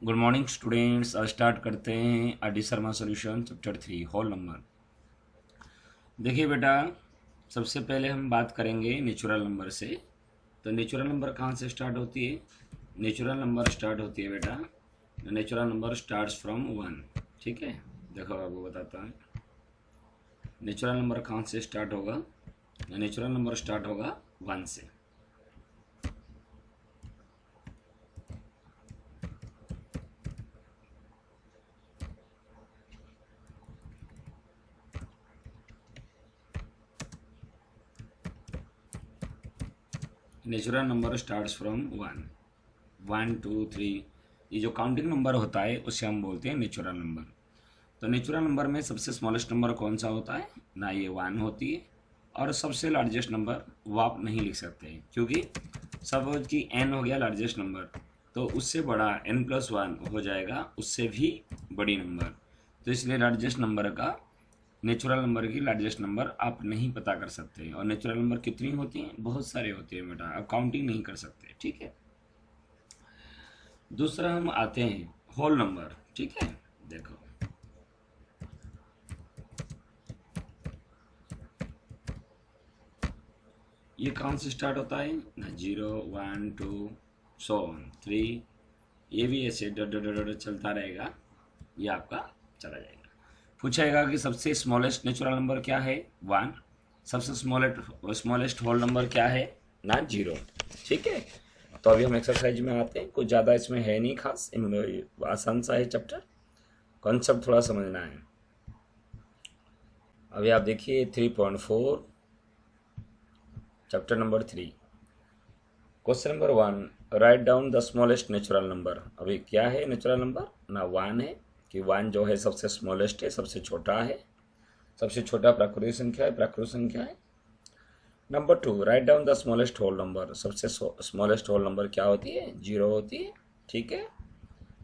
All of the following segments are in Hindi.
Good morning students. आज स्टार्ट करते हैं R D Sharma solution chapter 3 whole number. देखिए बेटा, सबसे पहले हम बात करेंगे नेचुरल नंबर से। तो नेचुरल नंबर कहाँ से स्टार्ट होती है? नेचुरल नंबर स्टार्ट होती है बेटा, नेचुरल नंबर स्टार्ट्स फ्रॉम 1। ठीक है, देखो आपको बताता है नेचुरल नंबर कहाँ से स्टार्ट होगा। नेचुरल नंबर स्टार्ट होगा 1 से। Natural number starts from 1, 1 2 3। ये जो काउंटिंग नंबर होता है उसे हम बोलते हैं नेचुरल नंबर। तो नेचुरल नंबर में सबसे स्मॉलेस्ट नंबर कौन सा होता है ना? ये 1 होती है। और सबसे लार्जेस्ट नंबर वो आप नहीं लिख सकते हैं, क्योंकि सपोज कि n हो गया लार्जेस्ट नंबर, तो उससे बड़ा n+1 हो जाएगा, उससे भी बड़ी नंबर। तो इसलिए लार्जेस्ट नंबर का, नेचुरल नंबर की लार्जेस्ट नंबर आप नहीं पता कर सकते। और नेचुरल नंबर कितनी होती हैं? बहुत सारे होते हैं बेटा, आप काउंटिंग नहीं कर सकते। ठीक है, दूसरा हम आते हैं होल नंबर। ठीक है, देखो ये कहाँ से स्टार्ट होता है ना? 0 1 2 सो 3। ये भी ऐसे डट डट डट डट चलता रहेगा, ये आपका चला जाएगा। पूछेगा कि सबसे स्मॉलेस्ट नेचुरल नंबर क्या है? 1। सबसे स्मॉलेस्ट होल नंबर क्या है ना? 0। ठीक है, तो अभी हम एक्सरसाइज में आते हैं। कुछ ज़्यादा इसमें है नहीं खास, आसान सा है चैप्टर, कॉन्सेप्ट थोड़ा समझना है। अभी आप देखिए 3.4 chapter number 3, question number 1, right down the smallest natural number. अभी क्या है नेचुरल नंबर ना? 1 है, कि 1 जो है सबसे स्मॉलेस्ट है, सबसे छोटा है। सबसे छोटा प्राकृतिक संख्या है, प्राकृतिक संख्या है। Number 2, write down the smallest whole number. सबसे स्मॉलेस्ट होल नंबर क्या होती है? 0 होती है। ठीक है,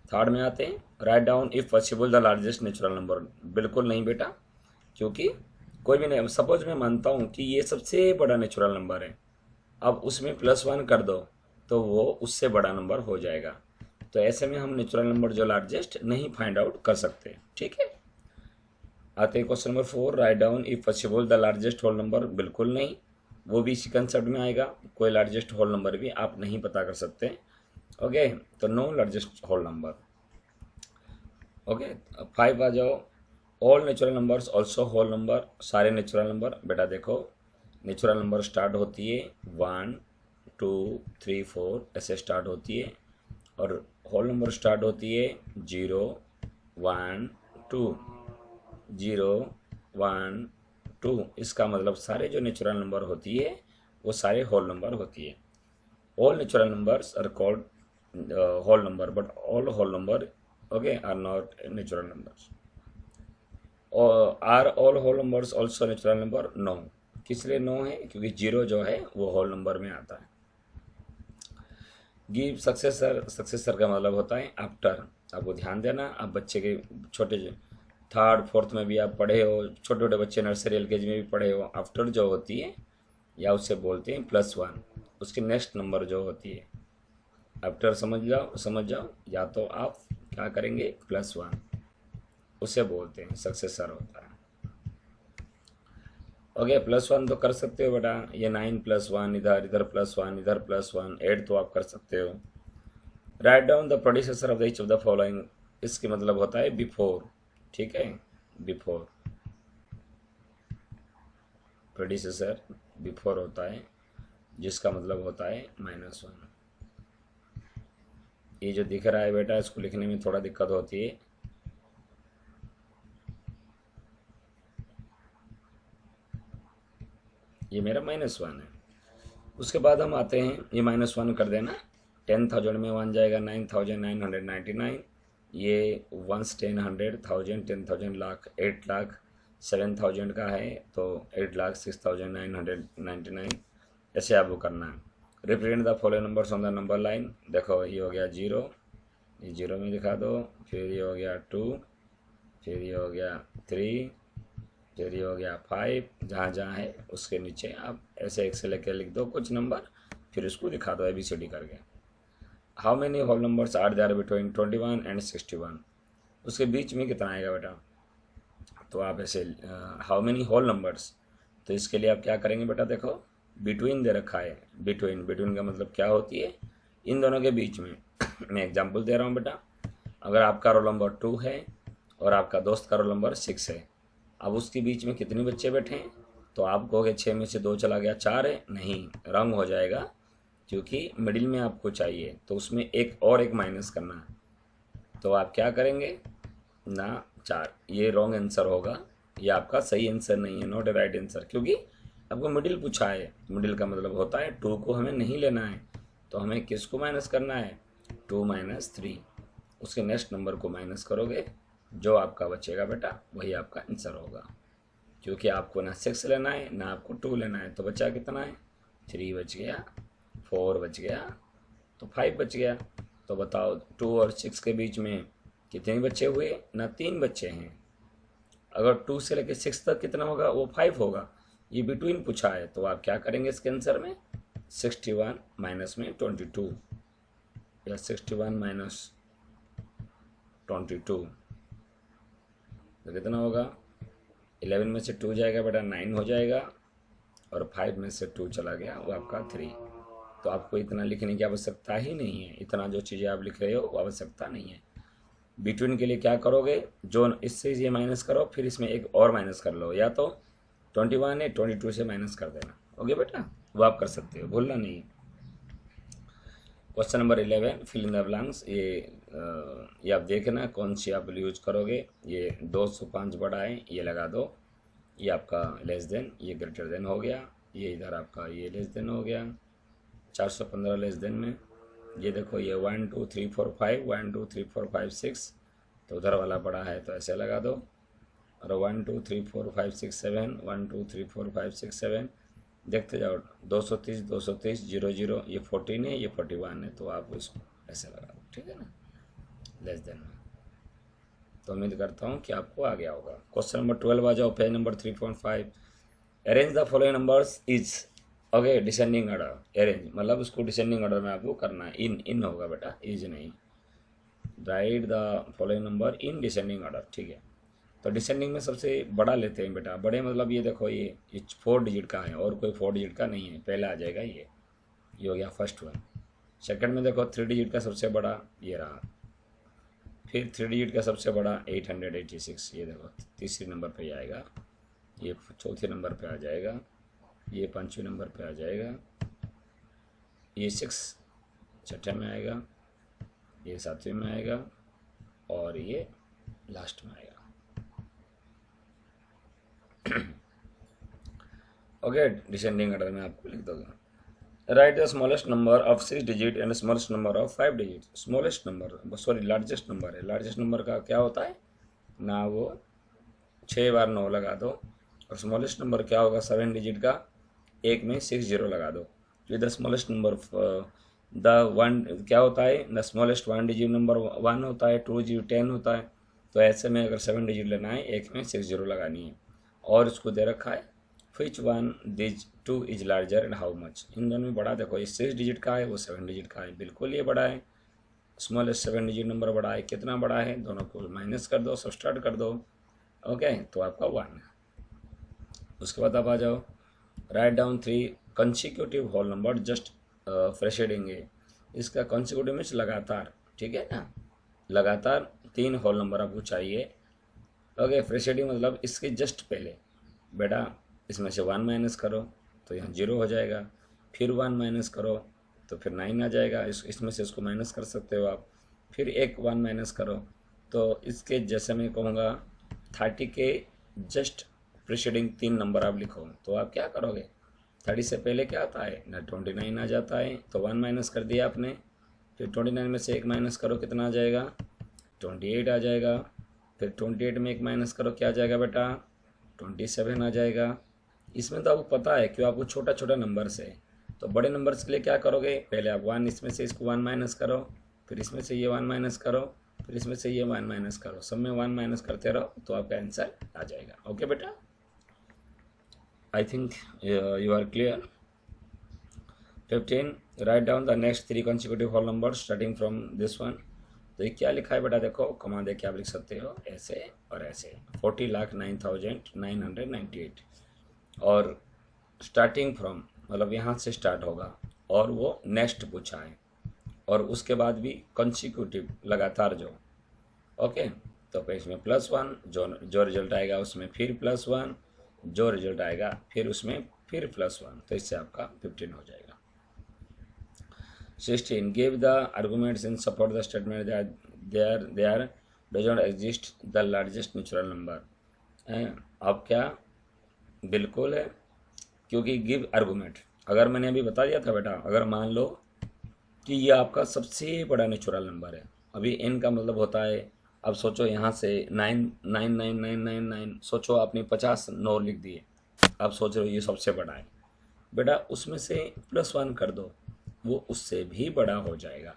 थर्ड में आते हैं, right down if possible the largest natural number. बिल्कुल नहीं बेटा, क्योंकि कोई भी नहीं। सपोज मैं मानता हूँ कि ये सबसे बड़ा नेचुरल नंबर है, अब उसमें +1 कर दो तो वो उससे बड़ा नंबर हो जाएगा। तो ऐसे में हम नेचुरल नंबर जो लार्जेस्ट नहीं फाइंड आउट कर सकते। ठीक है, आते हैं question number 4, write down if possible the largest whole number. बिल्कुल नहीं, वो भी इसी कंसेप्ट में आएगा। कोई लार्जेस्ट होल नंबर भी आप नहीं पता कर सकते। ओके, तो no largest whole number. Okay, 5 आ जाओ, all natural numbers also whole number. सारे नेचुरल नंबर बेटा देखो, नेचुरल नंबर स्टार्ट होती है 1 2 3 4 ऐसे स्टार्ट होती है, और होल नंबर स्टार्ट होती है 0 1 2, 0 1 2। इसका मतलब सारे जो नेचुरल नंबर होती है वो सारे होल नंबर होती है। All natural numbers are called whole number, but all whole number okay are not natural numbers. Are all whole numbers also natural number? No. किस लिए नो है? क्योंकि 0 जो है वो होल नंबर में आता है। गिव सक्सेसर, सक्सेसर का मतलब होता है आफ्टर। आपको ध्यान देना, आप बच्चे के छोटे थर्ड फोर्थ में भी आप पढ़े हो, छोटे छोटे बच्चे नर्सरी एलकेजी में भी पढ़े हो, आफ्टर जो होती है या उससे बोलते हैं +1, उसकी नेक्स्ट नंबर जो होती है आफ्टर। समझ जाओ, या तो आप क्या करेंगे +1, उसे बोलते हैं सक्सेसर होता है। ओके, +1 तो कर सकते हो बेटा, ये 9+1 इधर, इधर +1 इधर +1, 8 तो आप कर सकते हो। Right down the producer of the each of the following. इसके मतलब होता है बिफोर। ठीक है, बिफोर, प्रोड्यूसर बिफोर होता है, जिसका मतलब होता है -1। ये जो दिख रहा है बेटा, इसको लिखने में थोड़ा दिक्कत होती है। ये मेरा -1 है। उसके बाद हम आते हैं, ये -1 कर देना, 10,000 में 1 जाएगा, 9,999। ये 1 10 100 1000 10,000 लाख 8 लाख 7,000 का है, तो 8,06,999। ऐसे आपको करना है। Represent the following numbers on the number line. देखो ये हो गया 0, ये 0 में दिखा दो, फिर ये हो गया 2, फिर ये हो गया 3, फिर ये हो गया 5। जहाँ जहाँ है उसके नीचे आप ऐसे एक से लेकर लिख दो कुछ नंबर, फिर उसको दिखा दो ABCD करके। How many whole numbers are there between 21 and 61, उसके बीच में कितना आएगा बेटा। तो आप ऐसे हाउ मेनी होल नंबर्स, तो इसके लिए आप क्या करेंगे बेटा, देखो बिटवीन दे रखा है, बिटवीन, बिटवीन का मतलब क्या होती है, इन दोनों के बीच में। मैं एग्जांपल दे रहा हूँ बेटा, अगर आपका रोल नंबर 2 है और आपका दोस्त का रोल नंबर 6 है, अब उसके बीच में कितने बच्चे बैठे हैं, तो आप कहोगे 6 में से 2 चला गया, 4 है, नहीं, रंग हो जाएगा, क्योंकि मिडिल में आपको चाहिए, तो उसमें एक और एक माइनस करना है। तो आप क्या करेंगे ना, 4, ये रॉन्ग आंसर होगा, ये आपका सही आंसर नहीं है, नॉट ए राइट आंसर, क्योंकि आपको मिडिल पूछा है। मिडिल का मतलब होता है 2 को हमें नहीं लेना है, तो हमें किसको माइनस करना है, 2 - 3, उसके नेक्स्ट नंबर को माइनस करोगे, जो आपका बचेगा बेटा वही आपका आंसर होगा, क्योंकि आपको ना 6 लेना है ना आपको 2 लेना है। तो बचा कितना है, 3 बच गया, 4 बच गया, तो 5 बच गया। तो बताओ 2 और 6 के बीच में कितने बच्चे हुए ना, 3 बच्चे हैं। अगर 2 से लेकर 6 तक कितना होगा, वो 5 होगा, ये बिटवीन पूछा है। तो आप क्या करेंगे इसके आंसर में, 61 माइनस में 22, या 61 माइनस 22, तो कितना होगा, 11 में से 2 जाएगा बेटा 9 हो जाएगा, और 5 में से 2 चला गया, वो आपका 3। तो आपको इतना लिखने की आवश्यकता ही नहीं है, इतना जो चीज़ें आप लिख रहे हो वो आवश्यकता नहीं है। बिटवीन के लिए क्या करोगे, जो इससे ये माइनस करो, फिर इसमें एक और माइनस कर लो, या तो 21 है 22 से माइनस कर देना, ओके बेटा, वो आप कर सकते हो, भूलना नहीं। Question number 11, fill in the blanks. ये आप देखना कौन सी आप यूज करोगे। ये 205 बड़ा है, ये लगा दो, ये आपका लेस देन, ये ग्रेटर देन हो गया, ये इधर आपका ये लेस देन हो गया, 415 लेस देन में, ये देखो ये 1 2 3 4 5, 1 2 3 4 5 6, तो उधर वाला बड़ा है तो ऐसे लगा दो, और 1 2 3 4 5 6 7, 1 2 3 4 5 6 7, देखते जाओ, 230 230 0 0, ये 14 है, ये 41 है, तो आप इसको ऐसे लगा दो, ठीक है ना, लेस देन में। तो उम्मीद करता हूँ कि आपको आ गया होगा। क्वेश्चन नंबर 12 आ जाओ, page number 3.5। Arrange the following numbers is, okay, descending order. Arrange मतलब उसको डिसेंडिंग ऑर्डर में आपको करना है, इन होगा बेटा, इज नहीं। Right the following number in descending order, ठीक है। तो डिसेंडिंग में सबसे बड़ा लेते हैं बेटा, बड़े मतलब ये देखो, ये 4 डिजिट का है और कोई 4 डिजिट का नहीं है, पहले आ जाएगा ये हो गया फर्स्ट वन। सेकंड में देखो 3 डिजिट का सबसे बड़ा ये रहा, फिर 3 डिजिट का सबसे बड़ा 886, ये देखो तीसरे नंबर पे आएगा, ये चौथे नंबर पे आ जाएगा, ये 5वें नंबर पे आ जाएगा, ये 6 छठे में आएगा, ये 7वें में आएगा, और ये लास्ट में आएगा। ओके, डिसेंडिंग ऑर्डर में आपको लिख दोगे। Right the smallest number of 6 digit and smallest number of 5 digit. Smallest number, sorry largest number है, लार्जेस्ट नंबर का क्या होता है ना, वो 6 बार 9 लगा दो, और स्मॉलेस्ट नंबर क्या होगा 7 डिजिट का, एक में 6 0 लगा दो। तो the smallest number the one क्या होता है, द स्मॉलेस्ट 1 डिजिट नंबर 1 होता है, 2 डिजिट 10 होता है। तो ऐसे में अगर 7 डिजिट लेना है, एक में 6 0 लगानी है। और इसको दे रखा है which one this 2 is larger and how much. इन दोनों में बड़ा देखो, ये 6 डिजिट का है, वो 7 डिजिट का है, बिल्कुल ये बड़ा है। स्मॉलेस्ट 7 डिजिट नंबर बड़ा है, कितना बड़ा है, दोनों को माइनस कर दो, सब्सट्रैक्ट कर दो, ओके, तो आपका 1 है। उसके बाद आप आ जाओ, write down 3 consecutive whole number just preceding है। इसका कंसिक्यूटिव मीन्स लगातार, ठीक है ना, लगातार 3 होल नंबर आपको चाहिए, ओके। प्रेसिडिंग मतलब इसके जस्ट पहले, बेटा इसमें से 1 माइनस करो तो यहाँ 0 हो जाएगा, फिर 1 माइनस करो तो फिर 9 आ जाएगा, इसमें से इसको माइनस कर सकते हो आप, फिर एक 1 माइनस करो। तो इसके जैसे मैं कहूँगा 30 के जस्ट प्रीसीडिंग 3 नंबर आप लिखो, तो आप क्या करोगे, 30 से पहले क्या आता है ना, 29 आ जाता है, तो 1 माइनस कर दिया आपने, फिर 29 में से एक माइनस करो, कितना आ जाएगा 28 आ जाएगा, फिर 28 में एक माइनस करो, क्या आ जाएगा बेटा 27 आ जाएगा। इसमें तो आपको पता है क्यों, आपको छोटा छोटा नंबर से। तो बड़े नंबर्स के लिए क्या करोगे, पहले आप 1 इसमें से इसको 1 माइनस करो, फिर इसमें से ये 1 माइनस करो, फिर इसमें से ये 1 माइनस करो, सब में 1 माइनस करते रहो, तो आपका आंसर आ जाएगा, ओके बेटा। I think you are clear. 15 write down the next 3 consecutive whole number starting from this one. तो ये क्या लिखा है बेटा, देखो कमा दे के आप लिख सकते हो ऐसे और ऐसे, 40,09,998 और स्टार्टिंग फ्रॉम मतलब यहाँ से स्टार्ट होगा और वो नेक्स्ट पूछा है और उसके बाद भी कंसेक्यूटिव लगातार जो, ओके। तो फिर इसमें +1 जो रिजल्ट आएगा उसमें फिर +1, जो रिजल्ट आएगा फिर उसमें फिर +1, तो इससे आपका 15 हो जाएगा। 16 give the arguments in support the statement there does not exist the largest natural number. अब क्या बिल्कुल है, क्योंकि गिव आर्गुमेंट, अगर मैंने अभी बता दिया था बेटा, अगर मान लो कि ये आपका सबसे बड़ा नेचुरल नंबर है, अभी n का मतलब होता है, अब सोचो यहाँ से 9999999, सोचो आपने 50 9 लिख दिए, अब सोच रहे हो ये सबसे बड़ा है बेटा, उसमें से +1 कर दो, वो उससे भी बड़ा हो जाएगा।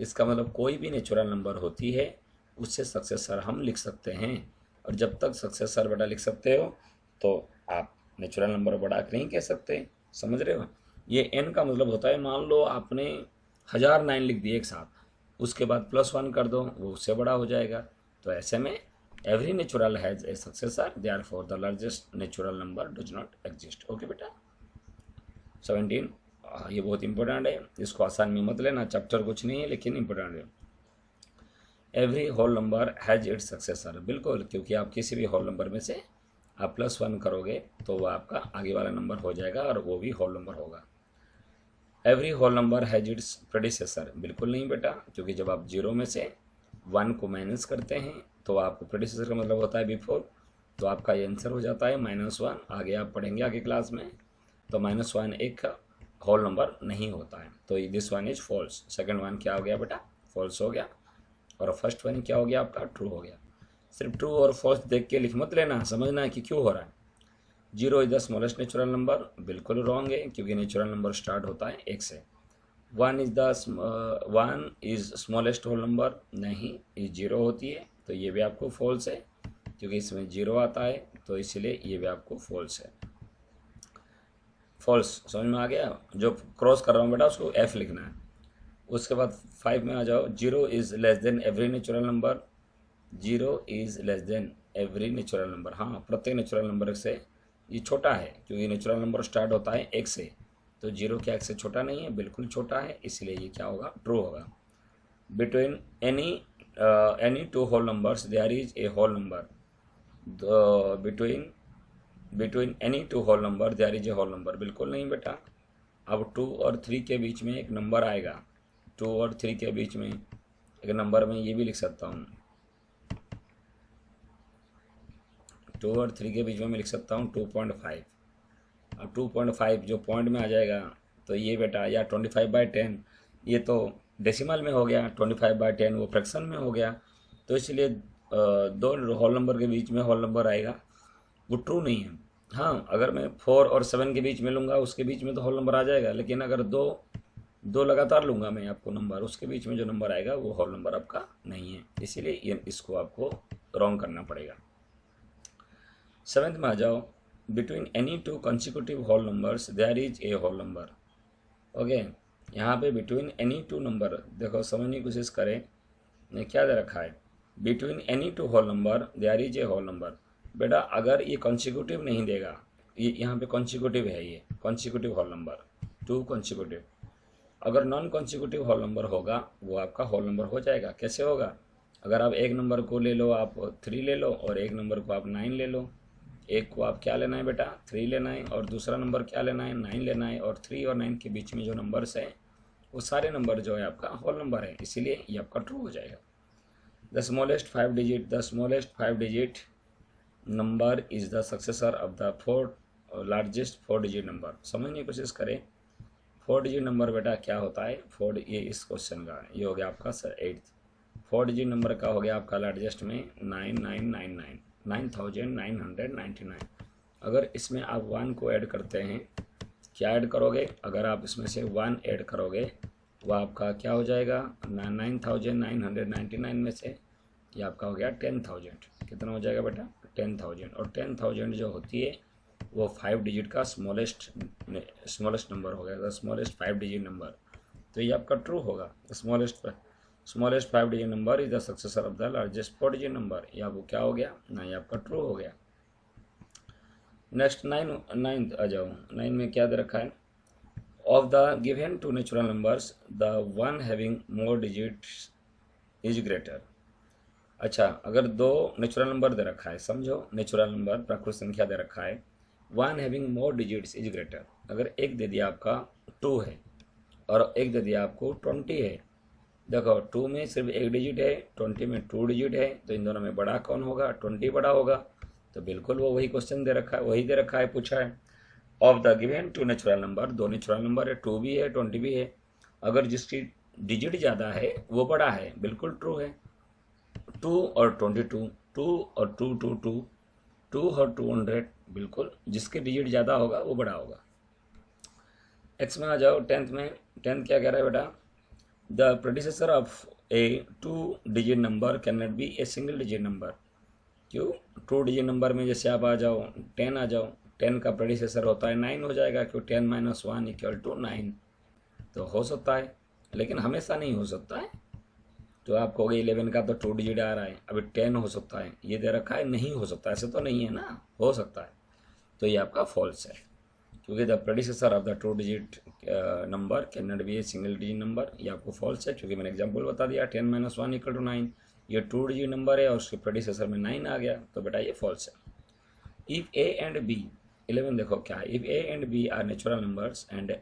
इसका मतलब कोई भी नेचुरल नंबर होती है उससे सक्सेसर हम लिख सकते हैं, और जब तक सक्सेसर बेटा लिख सकते हो तो आप नेचुरल नंबर बड़ा नहीं कह सकते, समझ रहे हो। ये n का मतलब होता है, मान लो आपने 1000 9 लिख दिए एक साथ, उसके बाद +1 कर दो, वो उससे बड़ा हो जाएगा। तो ऐसे में every natural has a successor, therefore the largest natural number does not exist. Okay बेटा। 17 ये बहुत इंपॉर्टेंट है, इसको आसान में मत लेना, चैप्टर कुछ नहीं है लेकिन इंपॉर्टेंट है। Every whole number has its successor, बिल्कुल, क्योंकि आप किसी भी होल नंबर में से आप +1 करोगे तो वो आपका आगे वाला नंबर हो जाएगा और वो भी होल नंबर होगा। Every whole number has its predecessor, बिल्कुल नहीं बेटा, क्योंकि जब आप 0 में से 1 को माइनस करते हैं तो आपको प्रेडिसेसर का मतलब होता है बिफोर, तो आपका ये आंसर हो जाता है -1। आगे आप पढ़ेंगे आगे क्लास में, तो -1 एक होल नंबर नहीं होता है, तो this one is false. Second one क्या हो गया बेटा, फॉल्स हो गया, और फर्स्ट वन क्या हो गया आपका, ट्रू हो गया। सिर्फ ट्रू और फॉल्स देख के लिख मत लेना, समझना है कि क्यों हो रहा है। 0 is the smallest natural number, बिल्कुल रॉन्ग है, क्योंकि नेचुरल नंबर स्टार्ट होता है 1 से। 1 इज स्मॉलेस्ट होल नंबर, नहीं, ये 0 होती है, तो ये भी आपको फॉल्स है, क्योंकि इसमें 0 आता है, तो इसलिए ये भी आपको फॉल्स है। फॉल्स समझ में आ गया, जो क्रॉस कर रहा हूँ बेटा उसको F लिखना है। उसके बाद 5 में आ जाओ, 0 is less than every natural number, 0 is less than every natural number, हाँ प्रत्येक नेचुरल नंबर से ये छोटा है, क्योंकि नेचुरल नंबर स्टार्ट होता है 1 से, तो 0 क्या 1 से छोटा नहीं है, बिल्कुल छोटा है, इसलिए ये क्या होगा, ट्रू होगा। Between any two whole numbers there is a whole number, between any two whole number there is a whole number, बिल्कुल नहीं बेटा। अब 2 और 3 के बीच में एक नंबर आएगा, 2 और 3 के बीच में एक नंबर में ये भी लिख सकता हूँ, 2 और 3 के बीच में मैं लिख सकता हूँ 2.5। अब 2.5 जो पॉइंट में आ जाएगा, तो ये बेटा या 25/10, ये तो डेसिमल में हो गया, 25/10 वो फ्रैक्शन में हो गया, तो इसलिए 2 होल नंबर के बीच में होल नंबर आएगा, वो ट्रू नहीं है। हाँ, अगर मैं 4 और 7 के बीच में लूँगा, उसके बीच में तो होल नंबर आ जाएगा, लेकिन अगर दो लगातार लूँगा मैं आपको नंबर, उसके बीच में जो नंबर आएगा वो होल नंबर आपका नहीं है, इसीलिए इसको आपको रॉन्ग करना पड़ेगा। 7th में आ जाओ, between any two consecutive whole numbers there is a whole number. Okay, यहाँ पे बिटवीन एनी टू नंबर, देखो समझने की कोशिश करें, ने क्या दे रखा है, between any two whole number there is a whole number. बेटा अगर ये कंसेक्यूटिव नहीं देगा, ये यहाँ पे कंसेक्यूटिव है, ये कंसेक्यूटिव होल नंबर 2 कंसेक्यूटिव, अगर नॉन कंसेक्यूटिव होल नंबर होगा वो आपका होल नंबर हो जाएगा। कैसे होगा, अगर आप एक नंबर को ले लो, आप 3 ले लो, और एक नंबर को आप 9 ले लो, एक को आप क्या लेना है बेटा, 3 लेना है, और दूसरा नंबर क्या लेना है, 9 लेना है, और 3 और 9 के बीच में जो नंबर्स हैं वो सारे नंबर जो है आपका होल नंबर है, इसीलिए ये आपका ट्रू हो जाएगा। The smallest 5 digit number is the successor of the largest 4 digit number. समझने की कोशिश करें, 4 डिजिट नंबर बेटा क्या होता है, 4, ये इस क्वेश्चन का ये हो गया आपका सर 8th। 4 डिजिट नंबर का हो गया आपका लार्जेस्ट में 9999, 9999। अगर इसमें आप 1 को ऐड करते हैं, क्या ऐड करोगे, अगर आप इसमें से 1 ऐड करोगे वो आपका क्या हो जाएगा, 9999 में से ये आपका हो गया 10,000। कितना हो जाएगा बेटा, 10,000। और 10,000 जो होती है वो 5 डिजिट का स्मॉलेस्ट नंबर हो गया, स्मॉलेस्ट 5 डिजिट नंबर। तो ये आपका ट्रू होगा। Smallest 5 digit number is the successor of the largest 4 digit number, ये आपको क्या हो गया ना, ये आपका ट्रू हो गया। नेक्स्ट 9 आ जाओ। 9 में क्या दे रखा है, of the given two natural numbers the one having more digits is greater. अच्छा, अगर दो नेचुरल नंबर दे रखा है, समझो नेचुरल नंबर प्राकृत संख्या दे रखा है, one having more digits is greater. अगर एक दे दिया आपका 2 है और एक दे दिया आपको 20 है, देखो 2 में सिर्फ एक डिजिट है, 20 में 2 डिजिट है, तो इन दोनों में बड़ा कौन होगा, 20 बड़ा होगा। तो बिल्कुल वो वही क्वेश्चन दे रखा है, वही दे रखा है, पूछा है of the given two natural number, दो नेचुरल नंबर है, 2 भी है 20 भी है, अगर जिसकी डिजिट ज़्यादा है वो बड़ा है, बिल्कुल ट्रू है। 2 और 22, 2 और 2 2 2, 2 और 200, बिल्कुल जिसके डिजिट ज़्यादा होगा वो बड़ा होगा। एक्स में आ जाओ 10th में। 10th क्या कह रहा है बेटा, the predecessor of a 2 digit number can not be a single digit number. क्यों, 2 डिजिट नंबर में जैसे आप आ जाओ 10 आ जाओ, 10 का प्रोडिसेसर होता है 9 हो जाएगा, क्यों 10 - 1 = 9। तो हो सकता है, लेकिन हमेशा नहीं हो सकता है। तो आप कहोगे 11 का तो 2 डिजिट आ रहा है, अभी 10 हो सकता है, ये दे रखा है, नहीं हो सकता, ऐसे तो नहीं है ना, हो सकता है। तो ये आपका फॉल्स है, क्योंकि the predecessor of the 2 digit number can not be a single digit number, ये आपको फॉल्स है, क्योंकि मैंने एग्जांपल बता दिया 10 - 1 = 9, ये 2 डिजिट नंबर है और उसके प्रेडिसेसर में 9 आ गया, तो बेटा ये फॉल्स है। इफ ए एंड बी, 11 देखो क्या है, if A and B are natural numbers and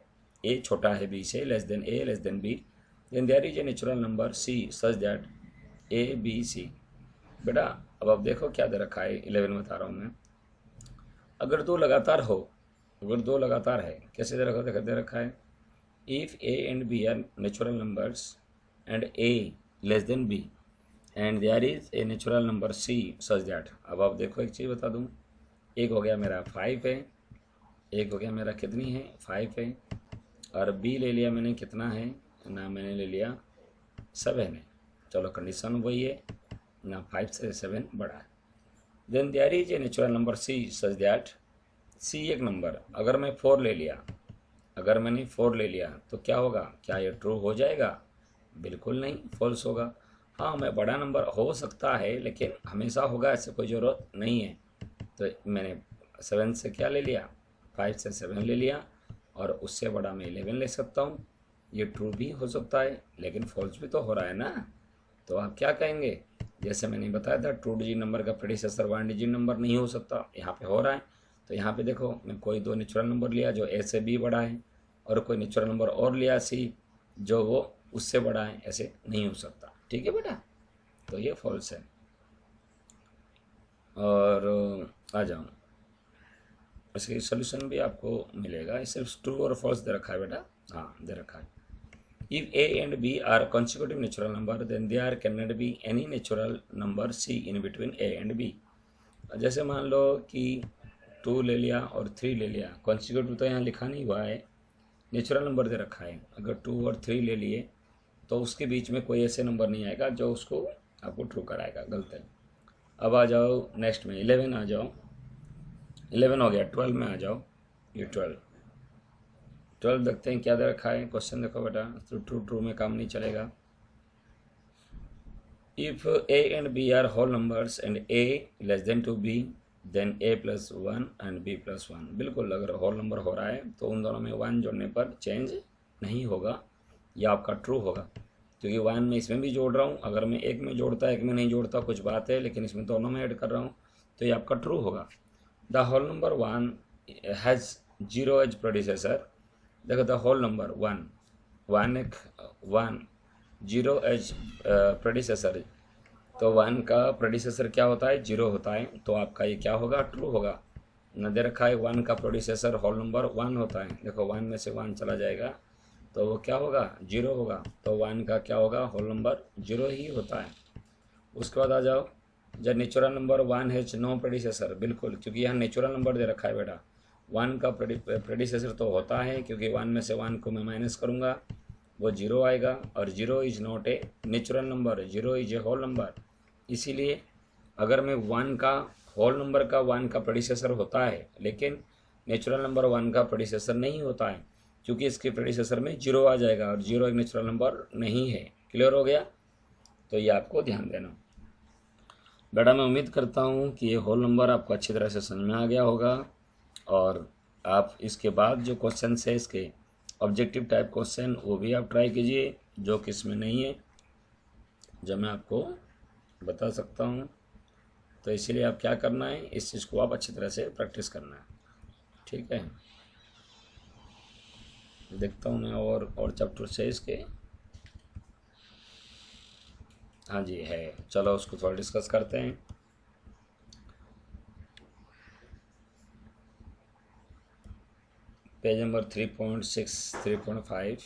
A छोटा है बी से, less than A less than B, then there is a natural number c such that a b c। बेटा अब आप देखो क्या दे रखा है, 11 बता रहा हूँ मैं। अगर दो लगातार हो, अगर दो लगातार है, कैसे दे रखा है, if a and b are natural numbers and a less than b and there is a natural number c such that। अब आप देखो एक चीज़ बता दूँ, एक हो गया मेरा 5 है, एक हो गया मेरा कितनी है 5 है, और b ले लिया मैंने कितना है ना, मैंने ले लिया 7 है, चलो कंडीशन वही है ना, 5 से 7 बड़ा है। Then there is a natural number C such that, C एक नंबर, अगर मैं 4 ले लिया, अगर मैंने 4 ले लिया तो क्या होगा, क्या ये ट्रू हो जाएगा, बिल्कुल नहीं, फॉल्स होगा। हाँ, मैं बड़ा नंबर हो सकता है, लेकिन हमेशा होगा ऐसे कोई ज़रूरत नहीं है। तो मैंने 7 से क्या ले लिया, 5 से 7 ले लिया, और उससे बड़ा मैं 11 ले सकता हूँ, ये ट्रू भी हो सकता है, लेकिन फॉल्स भी तो हो रहा है ना। तो आप क्या कहेंगे, जैसे मैंने बताया था 2 डिजिट नंबर का प्रेडिसेसर 1 डिजिट नंबर नहीं हो सकता, यहाँ पे हो रहा है। तो यहाँ पे देखो, मैं कोई दो नेचुरल नंबर लिया जो ए से बी बड़ा है, और कोई नेचुरल नंबर और लिया सी जो वो उससे बड़ा है, ऐसे नहीं हो सकता। ठीक है बेटा, तो ये फॉल्स है। और आ जाओ, इसकी सोल्यूशन भी आपको मिलेगा, सिर्फ ट्रू और फॉल्स दे रखा है बेटा, हाँ दे रखा है। If a and b are consecutive natural number, then there cannot be any natural number c in between a and b। जैसे मान लो कि 2 ले लिया और 3 ले लिया, consecutive तो यहाँ लिखा नहीं हुआ है, नेचुरल नंबर दे रखा है। अगर 2 और 3 ले लिए तो उसके बीच में कोई ऐसे नंबर नहीं आएगा जो उसको आपको ट्रू कराएगा, गलत है। अब आ जाओ नेक्स्ट में 11 आ जाओ, 11 हो गया, 12 में आ जाओ, ये 12 देखते हैं क्या दे रखा है, क्वेश्चन देखो बेटा, तो ट्रू में काम नहीं चलेगा। If A and B are whole numbers and a less than two b, then a + 1 and b + 1। बिल्कुल, अगर होल नंबर हो रहा है तो उन दोनों में 1 जोड़ने पर चेंज नहीं होगा, यह आपका ट्रू होगा, क्योंकि 1 में इसमें भी जोड़ रहा हूँ, अगर मैं एक में जोड़ता एक में नहीं जोड़ता कुछ बात है, लेकिन इसमें दोनों में ऐड कर रहा हूँ, तो ये आपका ट्रू होगा। The whole number 1 has 0 as predecessor. देखो the whole number 1 0 as predecessor, तो 1 का प्रेडिसेसर क्या होता है, 0 होता है, तो आपका ये क्या होगा, ट्रू होगा। न दे रखा है 1 का प्रेडिसेसर होल नंबर 1 होता है, देखो 1 में से 1 चला जाएगा तो वो क्या होगा, 0 होगा, तो 1 का क्या होगा, होल नंबर 0 ही होता है। उसके बाद आ जाओ, जब natural number 1 has no predecessor, बिल्कुल, क्योंकि यहाँ नेचुरल नंबर दे रखा है बेटा, 1 का प्रेडिसेसर तो होता है, क्योंकि 1 में से 1 को मैं माइनस करूँगा वो 0 आएगा, और 0 is not a natural number, 0 is a whole number. इसीलिए अगर मैं 1 का होल नंबर का 1 का प्रेडिसेसर होता है, लेकिन नेचुरल नंबर 1 का प्रेडिसेसर नहीं होता है, क्योंकि इसके प्रेडिसेसर में 0 आ जाएगा और 0 एक नेचुरल नंबर नहीं है। क्लियर हो गया? तो ये आपको ध्यान देना। बेटा मैं उम्मीद करता हूँ कि ये होल नंबर आपको अच्छी तरह से समझ में आ गया होगा और आप इसके बाद जो क्वेश्चन है इसके ऑब्जेक्टिव टाइप क्वेश्चन वो भी आप ट्राई कीजिए, जो कि इसमें नहीं है, जब मैं आपको बता सकता हूँ। तो इसीलिए आप क्या करना है, इस चीज़ को आप अच्छी तरह से प्रैक्टिस करना है। ठीक है, देखता हूँ मैं और चैप्टर से इसके। हाँ जी है, चलो उसको थोड़ा डिस्कस करते हैं। Page number 3.6 3.5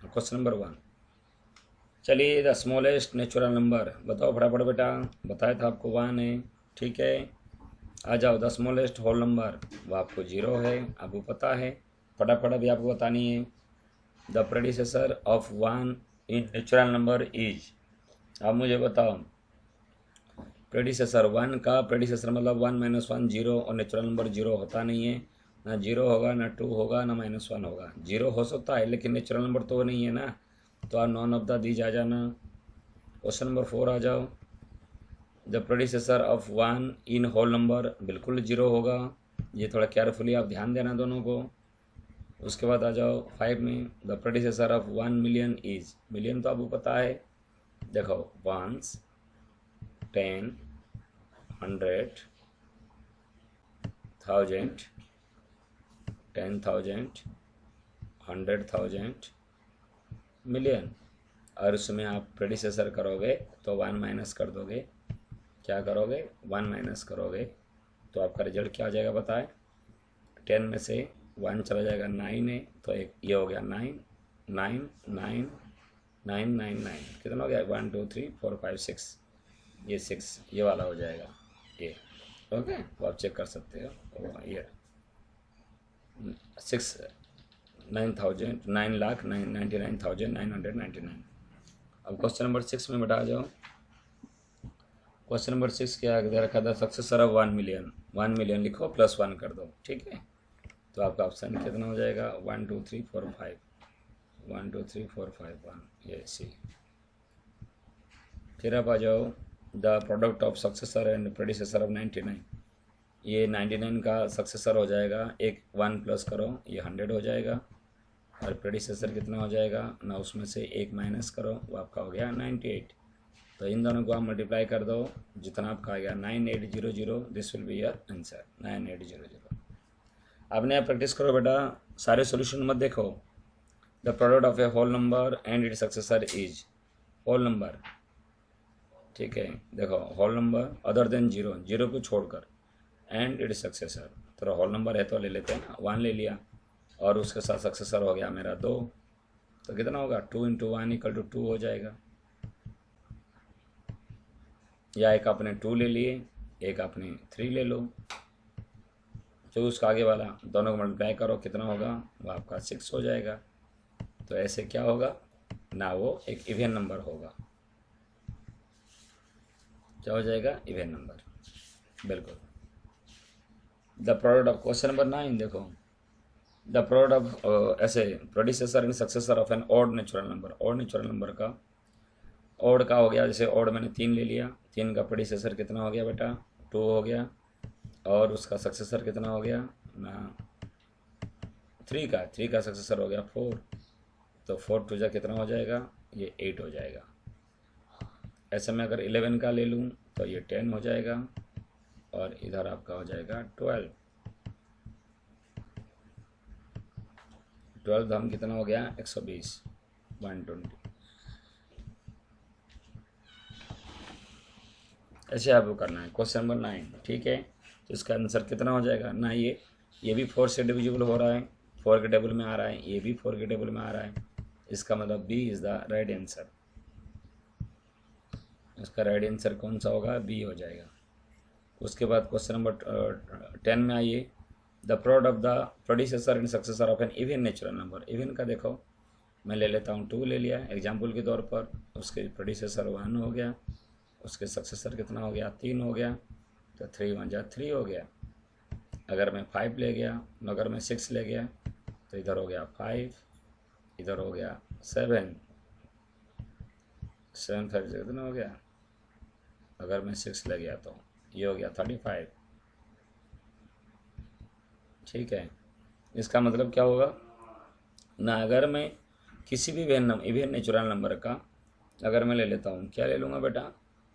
question number 1। चलिए, द स्मॉलेस्ट नेचुरल नंबर बताओ फटाफट बेटा। बताया था आपको 1 है, ठीक है। आ जाओ, द स्मॉलेस्ट होल नंबर वो आपको 0 है, आपको पता है। फटाफट अभी आपको बतानी है। The predecessor of 1 in natural number is. आप मुझे बताओ, प्रेडिसेसर 1 का प्रेडिसेसर मतलब 1 - 1 0, और नेचुरल नंबर 0 होता नहीं है। ना 0 होगा, ना 2 होगा, ना -1 होगा। 0 हो सकता है लेकिन नेचुरल नंबर तो वो नहीं है ना। तो आप नॉन ऑफ द दीज आ जाना। क्वेश्चन नंबर 4 आ जाओ। The predecessor of 1 in whole number बिल्कुल 0 होगा। ये थोड़ा केयरफुली आप ध्यान देना दोनों को। उसके बाद आ जाओ 5 में। The predecessor of 1 million is. Million तो आपको पता है, देखो 1s 10 100 1000 10,000 100,000 मिलियन। और उसमें आप प्रेडिसेसर करोगे तो 1 माइनस कर दोगे। क्या करोगे? 1 माइनस करोगे तो आपका रिजल्ट क्या आ जाएगा बताए? 10 में से 1 चला जाएगा 9 है, तो एक ये हो गया 9 9 9 9 9 9। कितना हो गया? 1 2 3 4 5 6। ये 6 ये वाला हो जाएगा ये। ओके, तो आप चेक कर सकते हो। ये 6 9,000 9,99,999। अब क्वेश्चन नंबर 6 में बता जाओ। क्वेश्चन नंबर 6 क्या दे रखा था? Successor of 1 million. 1 मिलियन लिखो +1 कर दो, ठीक है। तो आपका ऑप्शन कितना हो जाएगा? 1 2 3 4 5 1 2 3 4 5 1, ये सी। फिर आप आ जाओ, the product of successor and predecessor of 99। ये 99 का सक्सेसर हो जाएगा, एक 1 प्लस करो, ये 100 हो जाएगा। और प्रेडिसेसर कितना हो जाएगा ना, उसमें से एक माइनस करो, वो आपका हो गया 98। तो इन दोनों को आप मल्टीप्लाई कर दो, जितना आपका आएगा 9800। This will be your answer 9800। आपने आप प्रैक्टिस करो बेटा, सारे सॉल्यूशन मत देखो। The product of a whole number and it successor is. Whole number, ठीक है, देखो होल नंबर अदर देन 0, 0 को छोड़कर, एंड इट सक्सेसर। तो होल नंबर है तो ले लेते हैं ना, 1 ले लिया और उसके साथ सक्सेसर हो गया मेरा 2। तो कितना होगा? 2 × 1 = 2 हो जाएगा। या एक आपने 2 ले लिए, एक आपने 3 ले लो, जो उसका आगे वाला दोनों को मल्टीप्लाई करो, कितना होगा? वो आपका 6 हो जाएगा। तो ऐसे क्या होगा ना, वो एक इवन नंबर होगा। क्या हो जाएगा? इवन नंबर, बिल्कुल। The product of question number 9 देखो, द प्रोडक्ट ऑफ ऐसे predecessor and successor of an odd natural number. Odd natural number का ऑड का हो गया, जैसे ऑड मैंने 3 ले लिया, 3 का प्रोड्यूसर कितना हो गया बेटा? 2 हो गया। और उसका सक्सेसर कितना हो गया ना? 3 का सक्सेसर हो गया 4। तो 4 2 जा कितना हो जाएगा? ये 8 हो जाएगा। ऐसे में अगर 11 का ले लूँ तो ये 10 हो जाएगा, और इधर आपका हो जाएगा 12। 12 धाम कितना हो गया? 120 120। ऐसे आपको करना है। क्वेश्चन नंबर 9, ठीक है। तो इसका आंसर कितना हो जाएगा ना? ये भी 4 से डिविजिबल हो रहा है, 4 के टेबल में आ रहा है, ये भी 4 के टेबल में आ रहा है। इसका मतलब B is the right answer. इसका राइट आंसर कौन सा होगा? बी हो जाएगा। उसके बाद क्वेश्चन नंबर 10 में आइए। The product of the predecessor and successor of an even natural number. Even का देखो, मैं ले लेता हूँ 2 ले लिया एग्जाम्पल के तौर पर। उसके प्रोड्यूसर 1 हो गया, उसके सक्सेसर कितना हो गया? 3 हो गया। तो 3 1 जा 3 हो गया। अगर मैं 5 ले गया, अगर मैं 6 ले गया तो इधर हो गया 5, इधर हो गया 7, 7 5 कितना हो गया, अगर मैं 6 ले गया तो ये हो गया 35। ठीक है, इसका मतलब क्या होगा ना, अगर मैं किसी भी इवेन नेचुरल नंबर का अगर मैं ले लेता हूँ, क्या ले लूँगा बेटा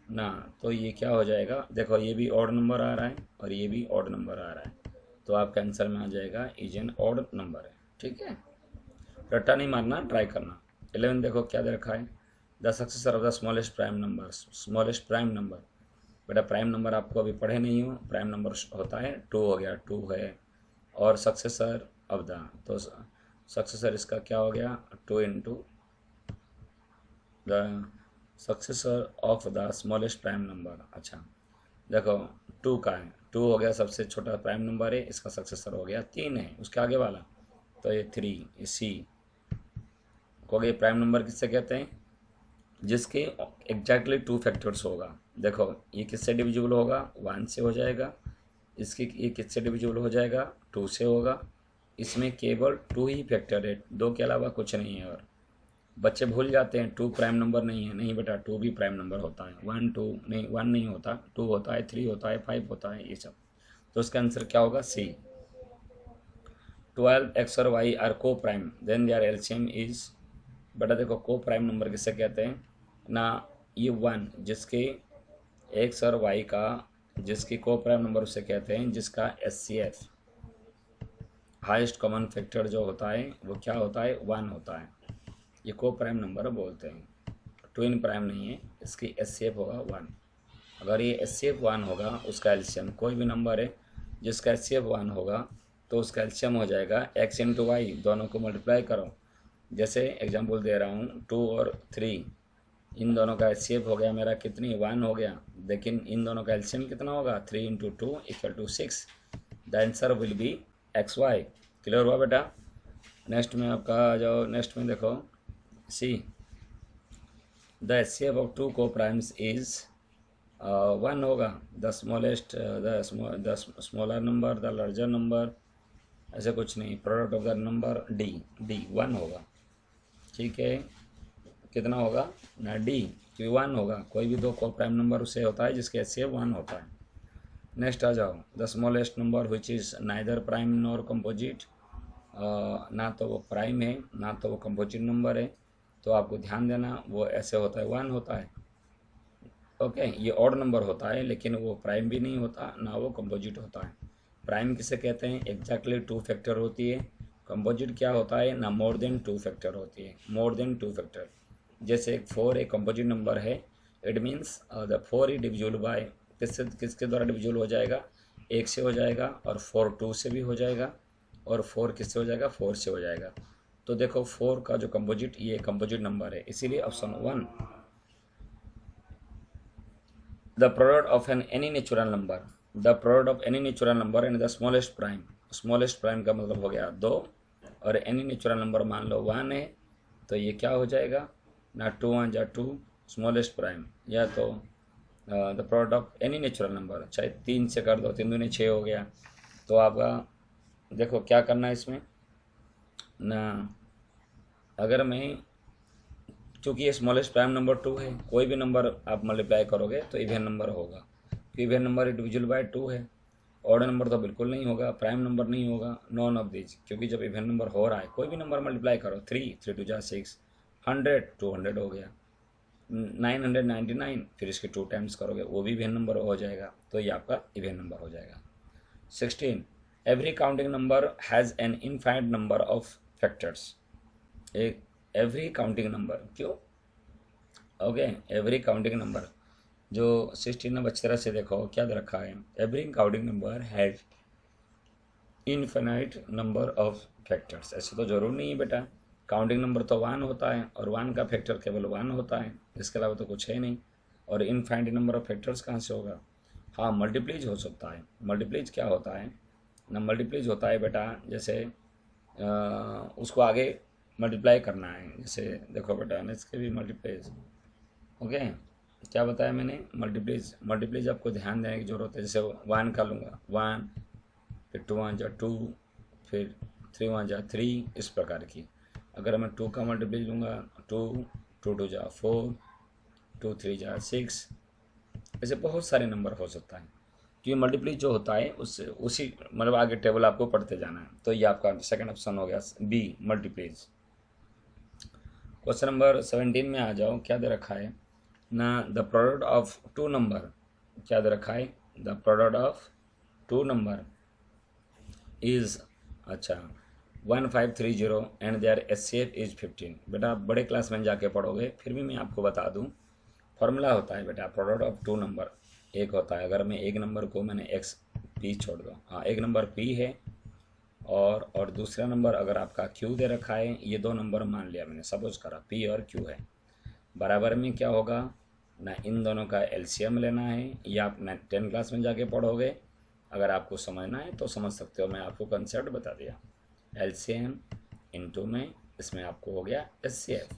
ना, तो ये क्या हो जाएगा, देखो ये भी ऑड नंबर आ रहा है और ये भी ऑड नंबर आ रहा है, तो आपके आंसर में आ जाएगा इज एन ऑड नंबर है। ठीक है, रट्टा नहीं मारना, ट्राई करना। 11 देखो क्या दे रखा है, the successor of the smallest prime number. Smallest prime number, बेटा प्राइम नंबर आपको अभी पढ़े नहीं हो, प्राइम नंबर होता है 2 हो गया, 2 है, और सक्सेसर ऑफ द, तो सक्सेसर इसका क्या हो गया 2 into the successor of the smallest prime number. अच्छा देखो 2 का है, 2 हो गया सबसे छोटा प्राइम नंबर है, इसका सक्सेसर हो गया 3 है, उसके आगे वाला तो ये 3, सी हो गया। प्राइम नंबर किससे कहते हैं, जिसके एग्जैक्टली 2 फैक्टर्स होगा। देखो ये किससे डिविजिबल होगा, 1 से हो जाएगा, इसकी ये किससे डिविजिबल हो जाएगा, 2 से होगा। इसमें केवल 2 ही फैक्टर है, 2 के अलावा कुछ नहीं है। और बच्चे भूल जाते हैं 2 प्राइम नंबर नहीं है, नहीं बेटा 2 भी प्राइम नंबर होता है, 1 2 नहीं, 1 नहीं होता, 2 होता है, 3 होता है, 5 होता है, ये सब। तो इसका आंसर क्या होगा, सी। 12 x और y are coprime, then their LCM is, बेटा देखो को प्राइम नंबर किससे कहते हैं ना, ये 1 जिसके x और y का, जिसकी को प्राइम नंबर उसे कहते हैं जिसका एचसीएफ हाईएस्ट कॉमन फैक्टर जो होता है वो क्या होता है, 1 होता है, ये को प्राइम नंबर बोलते हैं। ट्विन प्राइम नहीं है, इसकी एचसीएफ होगा 1। अगर ये एचसीएफ 1 होगा, उसका एलसीएम कोई भी नंबर है जिसका एचसीएफ 1 होगा तो उसका एलसीएम हो जाएगा x इंटू वाई, दोनों को मल्टीप्लाई करो। जैसे एग्जांपल दे रहा हूँ 2 और 3, इन दोनों का एचसीएफ हो गया मेरा कितनी, 1 हो गया, लेकिन इन दोनों का एलसीएम कितना होगा, 3 into 2 equal to 6। The answer will be x y. Clear हुआ बेटा। नेक्स्ट में आपका आ जाओ, नेक्स्ट में देखो सी, द एचसीएफ ऑफ 2 को प्राइम्स इज 1 होगा, the smallest the smaller number, the larger number, ऐसे कुछ नहीं, product of the number D, 1 होगा। ठीक है, कितना होगा ना, डी, क्योंकि 1 होगा, कोई भी 2 को प्राइम नंबर उससे होता है जिसके एचसीएफ 1 होता है। नेक्स्ट आ जाओ, the smallest number which is neither prime nor composite, ना तो वो प्राइम है ना तो वो कंपोजिट नंबर है, तो आपको ध्यान देना वो ऐसे होता है, 1 होता है। ओके, ये ऑड नंबर होता है लेकिन वो प्राइम भी नहीं होता ना वो कंपोजिट होता है। प्राइम किसे कहते हैं, एग्जैक्टली 2 फैक्टर होती है। कंपोजिट क्या होता है ना, मोर देन 2 फैक्टर होती है, मोर देन 2 फैक्टर। जैसे 4 एक कंपोजिट नंबर है, it means the 4 he divisible by, किसके द्वारा डिविजिबल हो जाएगा, 1 से हो जाएगा, और 4 2 से भी हो जाएगा, और 4 किससे हो जाएगा, 4 से हो जाएगा। तो देखो 4 का जो कंपोजिट, ये कंपोजिट नंबर है, इसीलिए option 1। The product of any natural number, the product of any natural number and the smallest prime, smallest prime का मतलब हो गया 2, और एनी नेचुरल नंबर मान लो 1 है, तो ये क्या हो जाएगा ना, 2 1 जा 2 स्मॉलेस्ट प्राइम, या तो the product of any natural number, चाहे 3 से कर दो, 3 दूनी 6 हो गया। तो आपका देखो क्या करना है इसमें ना, अगर मैं, क्योंकि ये स्मॉलेस्ट प्राइम नंबर 2 है, कोई भी नंबर आप मल्टीप्लाई करोगे तो इवन नंबर होगा, तो इवन नंबर डिविजिबल बाय 2 है। ऑड नंबर तो बिल्कुल नहीं होगा, प्राइम नंबर नहीं होगा, नॉन ऑफ दिस, क्योंकि जब इवन नंबर हो रहा है कोई भी नंबर मल्टीप्लाई करो, 3 2 जा 6, 100 200 हो गया, 999, फिर इसके 2 टाइम्स करोगे वो भी इवन नंबर हो जाएगा, तो ये आपका इवन नंबर हो जाएगा। 16, every counting number has an infinite number of factors. एक एवरी काउंटिंग नंबर, क्यों, ओके, एवरी काउंटिंग नंबर जो 16 अब अच्छी तरह से देखो क्या दे रखा है, every counting number has infinite number of factors. ऐसे तो जरूर नहीं है बेटा, काउंटिंग नंबर तो 1 होता है और 1 का फैक्टर केवल 1 होता है, इसके अलावा तो कुछ है नहीं, और इनफाइनाइट नंबर ऑफ फैक्टर्स कहाँ से होगा। हाँ, मल्टीप्लीज हो सकता है। मल्टीप्लीज क्या होता है ना, मल्टीप्लीज होता है बेटा, जैसे उसको आगे मल्टीप्लाई करना है, जैसे देखो बेटा इसके भी मल्टीप्लीज, ओके, क्या बताया मैंने, मल्टीप्लीज आपको ध्यान देने की जरूरत है। जैसे 1 का लूँगा, 1 फिर 2 1 जा 2, फिर 3 1 जा 3, इस प्रकार की। अगर मैं 2 का मल्टीप्लाई लूँगा 2, 2 2 जा 4, 2 3 जा 6, ऐसे बहुत सारे नंबर हो सकता है। क्योंकि मल्टीप्लाई जो होता है उससे उसी मतलब आगे टेबल आपको पढ़ते जाना है। तो ये आपका सेकंड ऑप्शन हो गया बी, मल्टीप्लीज। क्वेश्चन नंबर 17 में आ जाओ। क्या दे रखा है ना, the product of two number. क्या दे रखा है, the product of two number is, अच्छा 1530 एंड देयर एचसीएफ इज 15। बेटा आप बड़े क्लास में जाके पढ़ोगे, फिर भी मैं आपको बता दूं, फॉर्मूला होता है बेटा प्रोडक्ट ऑफ टू नंबर। एक होता है, अगर मैं एक नंबर को मैंने एक्स पी छोड़ दो, हाँ एक नंबर पी है और दूसरा नंबर अगर आपका क्यू दे रखा है, ये दो नंबर मान लिया मैंने, सपोज करा पी और क्यू है, बराबर में क्या होगा ना, इन दोनों का एलसीएम लेना है। या आप 10 क्लास में जाके पढ़ोगे, अगर आपको समझना है तो समझ सकते हो, मैं आपको कंसेप्ट बता दिया। एलसीएम इनटू में इसमें आपको हो गया एचसीएफ,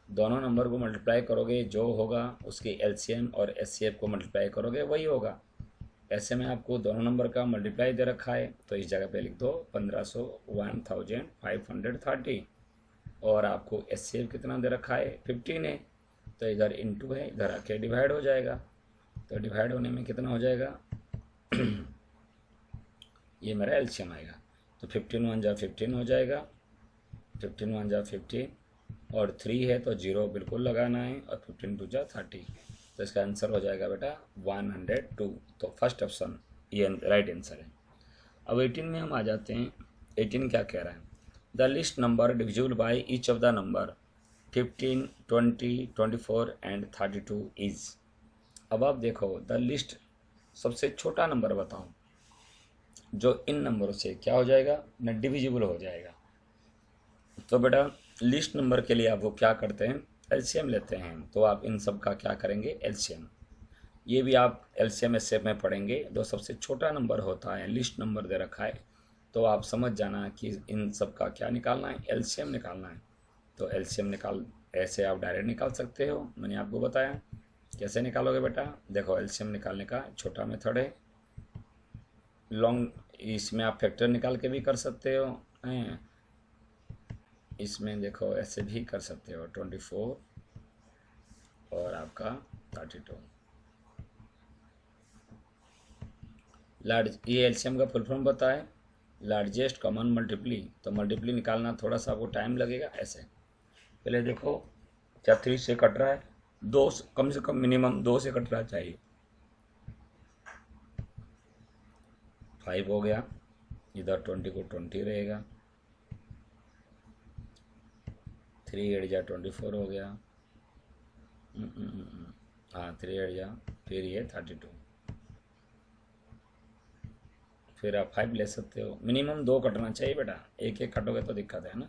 दोनों नंबर को मल्टीप्लाई करोगे जो होगा उसकी एलसीएम और एचसीएफ को मल्टीप्लाई करोगे वही होगा। ऐसे में आपको दोनों नंबर का मल्टीप्लाई दे रखा है, तो इस जगह पे लिख दो 1500 1530, और आपको एचसीएफ कितना दे रखा है 15 है, तो इधर इनटू है, इधर आके डिवाइड हो जाएगा। तो डिवाइड होने में कितना हो जाएगा ये मेरा एलसीएम आएगा, तो 15 1 जा 15 हो जाएगा, 15 1 जा 15, और 3 है तो 0 बिल्कुल लगाना है, और 15 2 जा 30, तो इसका आंसर हो जाएगा बेटा 102। तो फर्स्ट ऑप्शन ये राइट आंसर है। अब 18 में हम आ जाते हैं। 18 क्या कह रहा है, the list number divisible by each of the number 15 20 24 and 32 is. अब आप देखो द लिस्ट, सबसे छोटा नंबर बताओ जो इन नंबरों से क्या हो जाएगा ना, डिविजिबल हो जाएगा। तो बेटा लिस्ट नंबर के लिए आप वो क्या करते हैं, एलसीएम लेते हैं। तो आप इन सब का क्या करेंगे, एलसीएम। ये भी आप एलसीएम एसएफ में पढ़ेंगे। जो सबसे छोटा नंबर होता है, लिस्ट नंबर दे रखा है, तो आप समझ जाना कि इन सब का क्या निकालना है, एलसीएम निकालना है। तो एलसीएम निकाल, ऐसे आप डायरेक्ट निकाल सकते हो, मैंने आपको बताया कैसे निकालोगे बेटा। देखो एलसीएम निकालने का छोटा मेथड है, लॉन्ग, इसमें आप फैक्टर निकाल के भी कर सकते हो हैं, इसमें देखो ऐसे भी कर सकते हो 24 और आपका 32। लार्ज, ये एलसीएम का फुल फॉर्म बताए, लार्जेस्ट कॉमन मल्टीप्ली। तो मल्टीप्ली निकालना थोड़ा सा आपको टाइम लगेगा। ऐसे पहले देखो क्या 3 से कट रहा है, 2 कम से कम मिनिमम 2 से कट रहा चाहिए, 5 हो गया, इधर 20 को 20 रहेगा, 3 8 जा 24 हो गया, हाँ 3 8 जा, फिर ये 32, फिर आप 5 ले सकते हो। मिनिमम 2 कटना चाहिए बेटा, एक एक कटोगे तो दिक्कत है ना।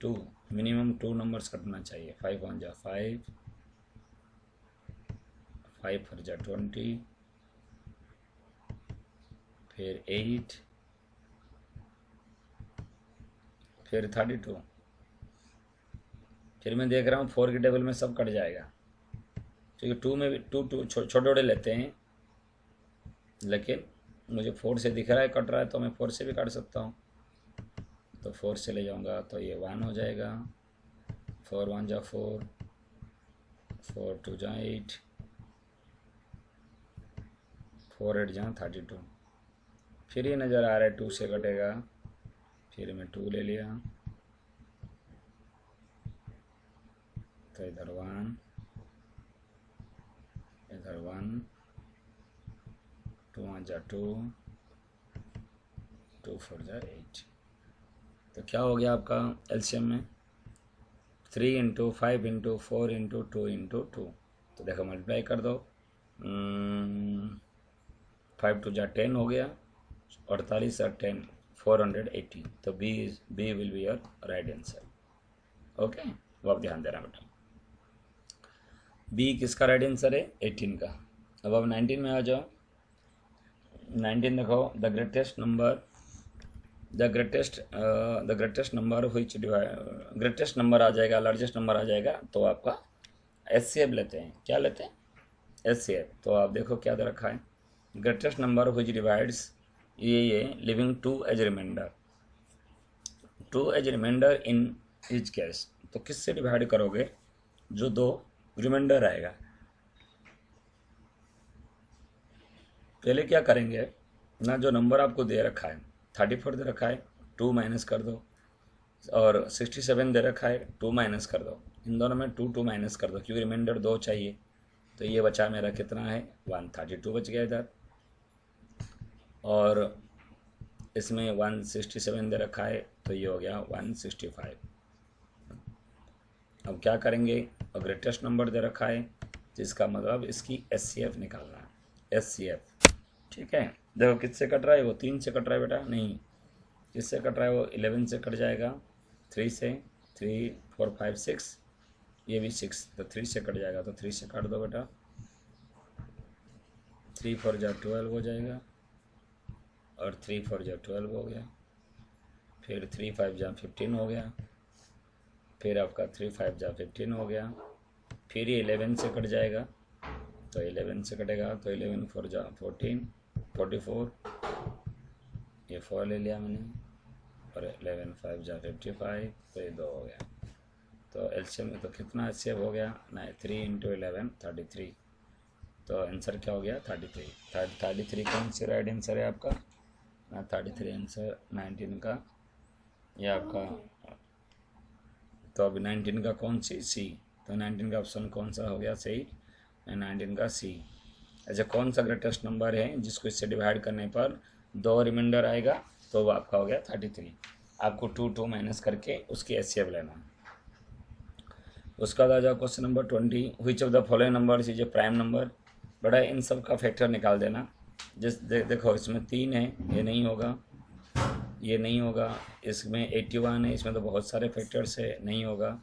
2 मिनिमम 2 नंबर्स कटना चाहिए। 5 1 जा 5, 5 4 जा 20, फिर 8, फिर 32। फिर मैं देख रहा हूँ 4 के टेबल में सब कट जाएगा, क्योंकि 2 में भी 2 छोटे छोटे लेते हैं, लेकिन मुझे 4 से दिख रहा है कट रहा है, तो मैं 4 से भी काट सकता हूँ। तो 4 से ले जाऊँगा तो ये 1 हो जाएगा, 4 1 जा 4, 4 2 जा 8, 4 8 जा 32। फिर ये नज़र आ रहा है 2 से कटेगा, फिर मैं 2 ले लिया, तो इधर 1, इधर 1, 2 1 जा 2, 2 4 जा 8। तो क्या हो गया आपका एलसीएम में 3 इंटू 5 इंटू 4 इंटू 2 इंटू 2। तो देखो मल्टीप्लाई कर दो, 5 2 जा 10 हो गया, 48 और 10 480। तो B will be your right answer. Okay, वो आप ध्यान देना बेटा, बी किसका राइट आंसर है, 18 का। अब आप 19 में आ जाओ। 19 देखो, the greatest number which greatest number आ जाएगा, लार्जेस्ट नंबर आ जाएगा, तो आपका एचसीएफ लेते हैं। क्या लेते हैं, एचसीएफ। तो आप देखो क्या दे रखा है, ग्रेटेस्ट नंबर व्हिच डिवाइड्स ये leaving 2 as remainder, 2 as remainder in each case. तो किससे डिवाइड करोगे? जो 2 रिमाइंडर आएगा। पहले क्या करेंगे ना, जो नंबर आपको दे रखा है 34 दे रखा है, 2 माइनस कर दो, और 67 दे रखा है, 2 माइनस कर दो। इन दोनों में 2 माइनस कर दो क्योंकि रिमाइंडर 2 चाहिए। तो ये बचा मेरा कितना है, 132 बच गया इधर। और इसमें 167 दे रखा है, तो ये हो गया 165। अब क्या करेंगे, ग्रेटेस्ट नंबर दे रखा है, जिसका मतलब इसकी SCF निकालना है, SCF। ठीक है, देखो किससे कट रहा है, वो 3 से कट रहा है बेटा, नहीं किससे कट रहा है, वो 11 से कट जाएगा, 3 से, 3 4 5 6, ये भी 6, तो 3 से कट जाएगा, तो 3 से काट दो बेटा, 3 4 जा 12 हो जाएगा, और 3 4 जा 12 हो गया, फिर 3 5 जा 15 हो गया, फिर आपका 3 5 जा 15 हो गया, फिर ये 11 से कट जाएगा, तो 11 से कटेगा, तो 11 4 जा 14, 44, ये 4 ले लिया मैंने, और 11 5 जा 55, तो ये 2 हो गया। तो एलसीएम में तो कितना सेव हो गया ना, 3 × 11 33। तो आंसर क्या हो गया, 33। 33 कौन सी राइट आंसर है आपका ना, 33 आंसर 19 का, ये आपका। तो अभी 19 का कौन सी, सी। तो 19 का ऑप्शन कौन सा हो गया सही, 19 का सी। ऐसे कौन सा ग्रेटेस्ट नंबर है जिसको इससे डिवाइड करने पर 2 रिमाइंडर आएगा, तो वो आपका हो गया 33। आपको 2 माइनस करके उसकी SCF लेना। उसका आ जाओ question number 20, which of the following numbers is a prime number. बड़ा इन सब का फैक्टर निकाल देना। देखो इसमें 3 है, ये नहीं होगा, ये नहीं होगा। इसमें 81 है, इसमें तो बहुत सारे फैक्टर्स है, नहीं होगा।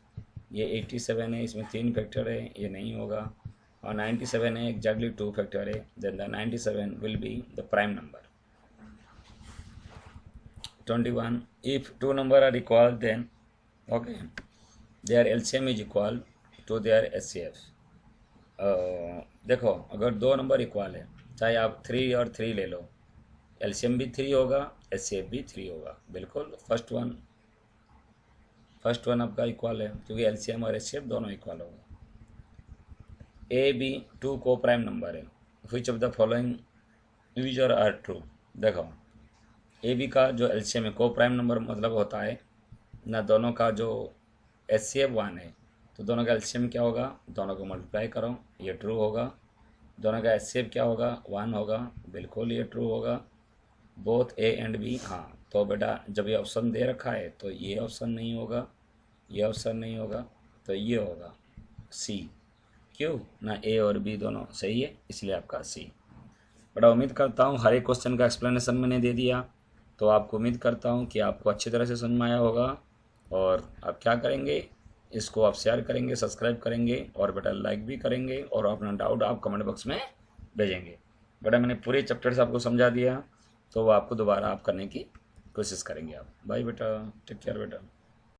ये 87 है, इसमें 3 फैक्टर है, ये नहीं होगा। और 97 है, एग्जैक्टली 2 फैक्टर है, then the 97 will be the prime number. 21, if 2 number are equal then okay their LCM is equal to their SCF। देखो अगर 2 नंबर इक्वल है, चाहे आप 3 और 3 ले लो, LCM भी 3 होगा, SCF भी 3 होगा, बिल्कुल। फर्स्ट वन आपका इक्वल है क्योंकि LCM और SCF दोनों इक्वल होगा। A B 2 को प्राइम नंबर है, which of the following is or are true। देखो A B का जो LCM है, को प्राइम नंबर मतलब होता है ना, दोनों का जो SCF 1 है, तो दोनों का LCM क्या होगा, दोनों को मल्टीप्लाई करो, ये ट्रू होगा। दोनों का SCF क्या होगा, 1 होगा, बिल्कुल ये ट्रू होगा। बोथ A एंड B, हाँ। तो बेटा जब ये ऑप्शन दे रखा है तो ये ऑप्शन नहीं होगा, ये ऑप्शन नहीं होगा, तो ये होगा C। क्यों ना, A और B दोनों सही है, इसलिए आपका C। बड़ा उम्मीद करता हूँ हर एक क्वेश्चन का एक्सप्लेनेशन मैंने दे दिया, तो आपको उम्मीद करता हूँ कि आपको अच्छी तरह से समझ में आया होगा। और आप क्या करेंगे, इसको आप शेयर करेंगे, सब्सक्राइब करेंगे, और बेटा लाइक भी करेंगे, और अपना डाउट आप कमेंट बॉक्स में भेजेंगे। बेटा मैंने पूरे चैप्टर से आपको समझा दिया, तो वो आपको दोबारा आप करने की कोशिश करेंगे आप। बाय बेटा, टेक केयर बेटा।